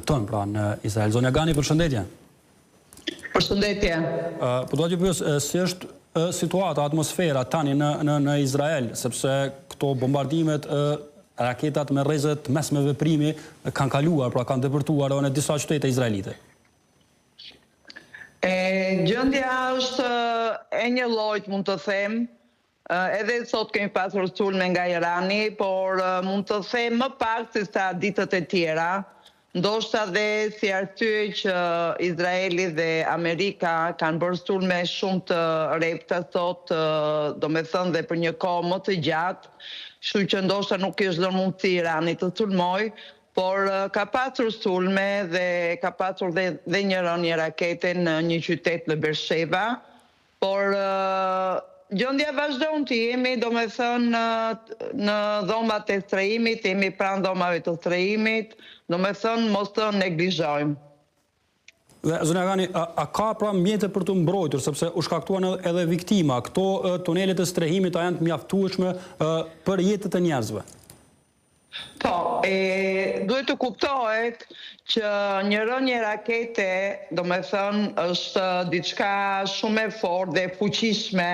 tonë, pra në Izrael. Zonja Gani, përshëndetje. Përshëndetje. Po do t'ju pyes, si është situata, atmosfera tani në Izrael, sepse këto bombardimet, raketat me rrezet mesme veprimi kanë kaluar, pra kanë depërtuar në disa qytete izraelite. Gjendja është e një llojit, mund të them. Edhe sot kemi pasur sulme nga Irani, por mund të them më pak se sa ditët e tjera. Ndoshta dhe si arsye që Izraeli dhe Amerika kanë bërë sulme shumë të repta sot, domethënë dhe për një kohë më të gjatë, kështu që ndoshta nuk është lënë mundësi Iranit të sulmoj, por ka pasur sulme dhe ka pasur dhe një rënje rakete në një qytet në Beersheva, por gjendja vazhdon të jemi, domethënë në dhomat e strehimit, jemi pranë dhomave të strehimit, domethënë mos të neglizhojmë. Dhe zonja Gani, a ka pra mjete për të mbrojtur, sepse u shkaktuan edhe viktima, këto tunelet e strehimit a janë të mjaftueshme për jetët e njerëzve? Po, duhet të kuptohet që një rënje rakete, domethënë është diçka shumë e fortë dhe fuqishme,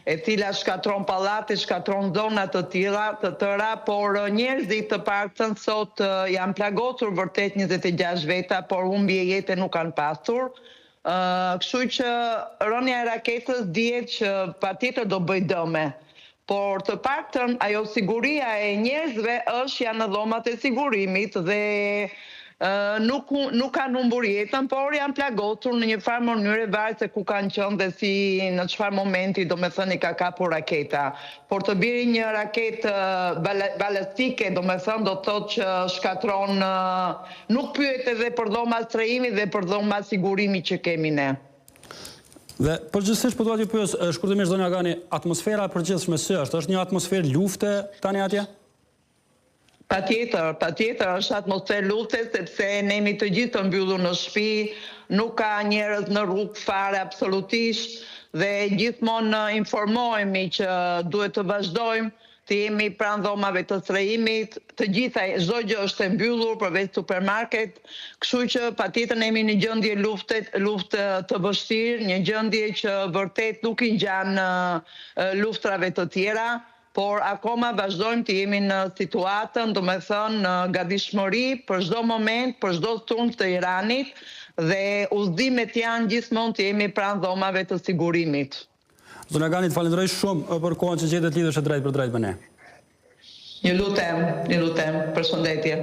e cila shkatron pallate, shkatron zona të tëra, por njerëzit të paktën sot janë plagosur vërtet 26 veta, por humbje jete nuk kanë pasur. Kështu që rënja e raketës dihet që patjetër do bëj dëme. Por të paktën ajo siguria e njerëzve janë në dhomat e sigurimit dhe nuk kanë humbur jetën, por janë plagosur në një farë mënyre varet se ku kanë qenë dhe si në çfarë momenti domethënë i ka kapur raketa. Por të biri një raketë balistike, domethënë do të thotë që shkatron, nuk pyet edhe për dhoma strehimi dhe për dhoma sigurimi që kemi ne. Dhe përgjithsisht po dua t'ju pyes shkurtimisht zonja Gani, atmosfera e përgjithshme si është? Është një atmosferë lufte tani atje? Patjetër është atmosferë lufte sepse ne jemi të gjithë të mbyllur në shtëpi, nuk ka njerëz në rrugë fare absolutisht dhe gjithmonë informohemi që duhet të vazhdojmë të jemi pranë dhomave të strehimit, të gjitha, çdo gjë është e mbyllur përveç supermarket, kështu që patjetër ne jemi në gjendje lufte të vështirë, një gjendje që vërtet nuk i ngjan luftrave të tjera, por akoma vazhdojmë të jemi në situatën, domethënë në gatishmëri për çdo moment, për çdo sulm të Iranit dhe udhëzimet janë gjithmonë të jemi pranë dhomave të sigurimit. Zonja Gani, të falenderoj shumë për kohën që gjetet lidhesh drejt për drejt me ne. Ju lutem, përshëndetje.